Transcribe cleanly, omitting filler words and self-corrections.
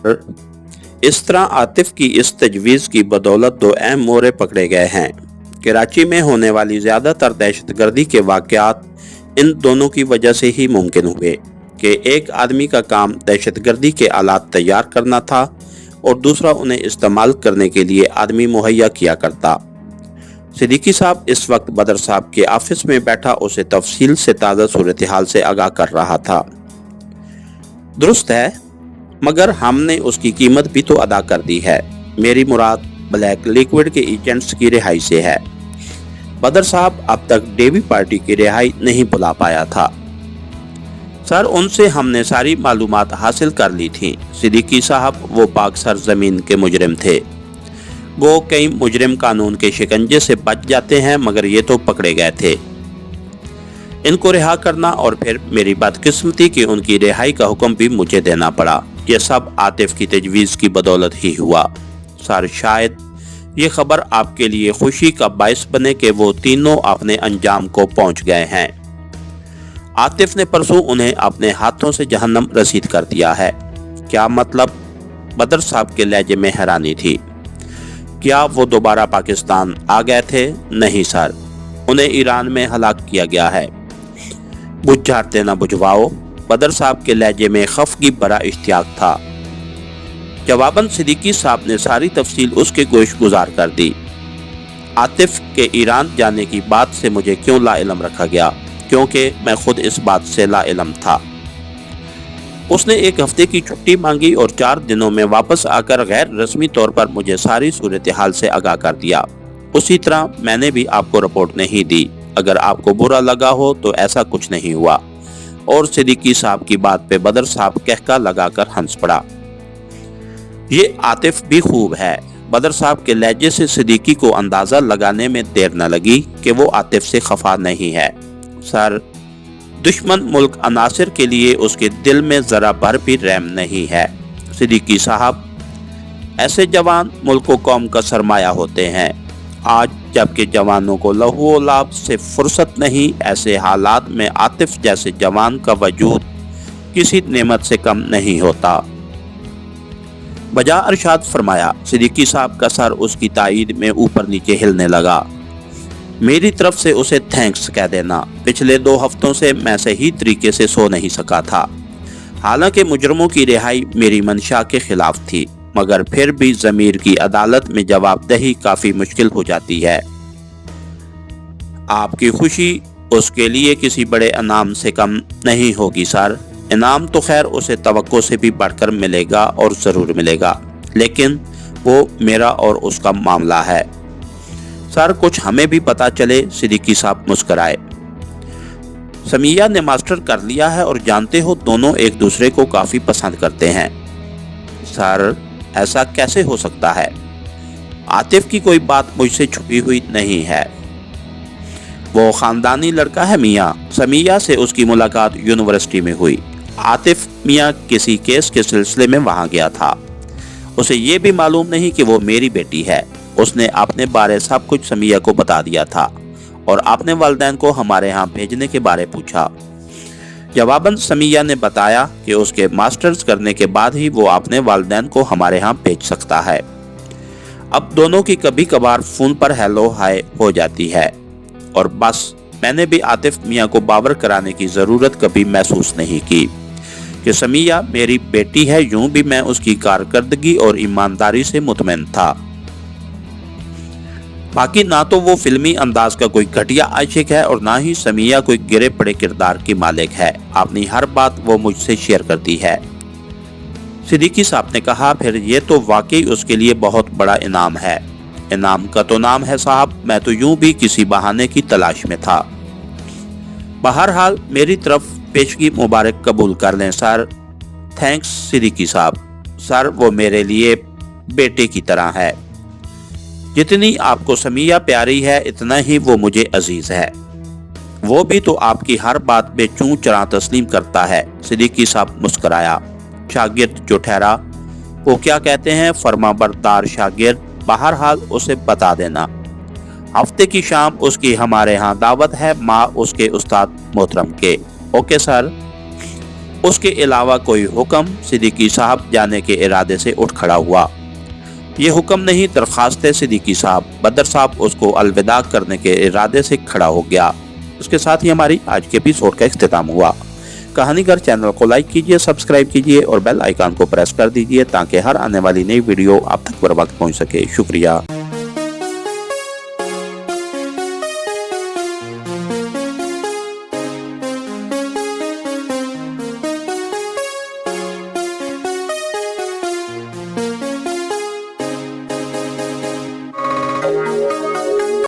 इस तरह आतिफ की इस तजवीज़ की बदौलत दो अहम मोहरे पकड़े गए हैं। कराची में होने वाली ज़्यादातर दहशतगर्दी के वाक़यात इन दोनों की वजह से ही मुमकिन हुए कि एक आदमी का काम दहशतगर्दी के आलात तैयार करना था और दूसरा उन्हें इस्तेमाल करने के लिए आदमी मुहैया किया करता। सिद्दीकी साहब इस वक्त बदर साहब के ऑफिस में बैठा उसे तफसील से ताज़ा सूरत हाल से आगाह कर रहा था। दुरुस्त है, मगर हमने उसकी कीमत भी तो अदा कर दी है। मेरी मुराद ब्लैक लिक्विड के एजेंट्स की रिहाई से है। बदर साहब अब तक डेवी पार्टी की रिहाई नहीं बुला पाया था। सर, उनसे हमने सारी मालूमात हासिल कर ली थी। सिद्दीकी साहब वो पाक सरजमीन के मुजरिम थे। वो कई मुजरिम कानून के शिकंजे से बच जाते हैं, मगर ये तो पकड़े गए थे। इनको रिहा करना और फिर मेरी बदकिस्मती कि उनकी रिहाई का हुक्म भी मुझे देना पड़ा, यह सब आतिफ की तजवीज़ की बदौलत ही हुआ। सर, शायद ये खबर आपके लिए खुशी का बायस बने कि वो तीनों अपने अंजाम को पहुंच गए हैं। आतिफ ने परसों उन्हें अपने हाथों से जहन्नम रसीद कर दिया है। क्या मतलब? बदर साहब के लहजे में हैरानी थी। क्या वो दोबारा पाकिस्तान आ गए थे? नहीं सर, उन्हें ईरान में हलाक किया गया है। बुझाते न बुझवाओ। बदर साहब के लहजे में खफ की बड़ा इश्तियाक था। जवाबन सिद्दीकी साहब ने सारी तफसील उसके गोश गुजार कर दी। आतिफ के ईरान जाने की बात से मुझे क्यों लाइलम रखा गया? क्योंकि मैं खुद इस बात से लाइलम था। उसने एक हफ्ते की छुट्टी मांगी और 4 दिनों में वापस आकर गैर रस्मी तौर पर मुझे सारी सूरत हाल से आगाह कर दिया। उसी तरह मैंने भी आपको रिपोर्ट नहीं दी। अगर आपको बुरा लगा हो तो ऐसा कुछ नहीं हुआ। और सिद्दीकी साहब की बात पे बदर साहब कहका लगाकर हंस पड़ा। ये आतिफ भी खूब है। बदर साहब के लहजे से सिद्दीकी को अंदाज़ा लगाने में देर न लगी कि वो आतिफ से खफा नहीं है। सर, दुश्मन मुल्क अनासिर के लिए उसके दिल में ज़रा भर भी रहम नहीं है। सिद्दीकी साहब, ऐसे जवान मुल्क व कौम का सरमाया होते हैं। आज जबकि जवानों को लहू व लाभ से फुर्सत नहीं, ऐसे हालात में आतिफ जैसे जवान का वजूद किसी नेमत से कम नहीं होता। बजा अरशाद फरमाया। सिद्दीकी साहब का सर उसकी तायीद में ऊपर नीचे हिलने लगा। मेरी तरफ से उसे थैंक्स कह देना। पिछले 2 हफ्तों से मैं सही तरीके से सो नहीं सका था। हालांकि मुजरमों की रिहाई मेरी मंशा के खिलाफ थी, मगर फिर भी ज़मीर की अदालत में जवाबदेही काफ़ी मुश्किल हो जाती है। आपकी खुशी उसके लिए किसी बड़े इनाम से कम नहीं होगी सर। इनाम तो खैर उसे तवक्को से भी बढ़कर मिलेगा और ज़रूर मिलेगा, लेकिन वो मेरा और उसका मामला है। सर, कुछ हमें भी पता चले। सिद्दीकी साहब मुस्कराए। समिया ने मास्टर कर लिया है और जानते हो दोनों एक दूसरे को काफ़ी पसंद करते हैं। सर, ऐसा कैसे हो सकता है? आतिफ की कोई बात मुझसे छुपी हुई नहीं है। वो ख़ानदानी लड़का है मियाँ। समिया से उसकी मुलाकात यूनिवर्सिटी में हुई। आतिफ मियाँ किसी केस के सिलसिले में वहाँ गया था। उसे ये भी मालूम नहीं कि वो मेरी बेटी है। उसने अपने बारे सब कुछ समिया को बता दिया था और अपने वालिदैन को हमारे यहाँ भेजने के बारे पूछा। जवाबन समिया ने बताया कि उसके मास्टर्स करने के बाद ही वो अपने वालिदैन को हमारे यहाँ भेज सकता है। अब दोनों की कभी कभार फ़ोन पर हेलो हाय हो जाती है और बस। मैंने भी आतिफ मियाँ को बावर कराने की ज़रूरत कभी महसूस नहीं की कि समिया मेरी बेटी है। यूं भी मैं उसकी कारकर्दगी और ईमानदारी से मुतमईन था। बाकी ना तो वो फिल्मी अंदाज का कोई घटिया आशिक है और ना ही समिया कोई गिरे पड़े किरदार की मालिक है। अपनी हर बात वो मुझसे शेयर करती है। सिद्दीकी साहब ने कहा, फिर ये तो वाकई उसके लिए बहुत बड़ा इनाम है। इनाम का तो नाम है साहब, मैं तो यूं भी किसी बहाने की तलाश में था। बहरहाल मेरी तरफ पेशगी मुबारक कबूल कर लें सर। थैंक्स सिद्दीकी साहब। सर, वो मेरे लिए बेटे की तरह है। जितनी आपको समिया प्यारी है, इतना ही वो अजीज अजीज़ है। वो भी तो आपकी हर बात में चूं चरा तस्लीम करता है। सिद्दीकी साहब मुस्कराया। शागिर्द जो ठहरा, वो क्या कहते हैं, फरमाबरदार शागिर्द। बहरहाल उसे बता देना, हफ्ते की शाम उसकी हमारे यहाँ दावत है, माँ उसके उस्ताद मोहतरम के। Okay sir. उसके अलावा कोई हुक्म सिद्दीकी साहब जाने के इरादे से उठ खड़ा हुआ। ये हुक्म नहीं, दरख्वास्त सिद्दीकी साहब। बदर साहब उसको अलविदा करने के इरादे से खड़ा हो गया। उसके साथ ही हमारी आज के एपिसोड का इख्तिताम हुआ। कहानीगर चैनल को लाइक कीजिए, सब्सक्राइब कीजिए और बेल आइकन को प्रेस कर दीजिए ताकि हर आने वाली नई वीडियो आप तक बर वक्त पहुँच सके। शुक्रिया।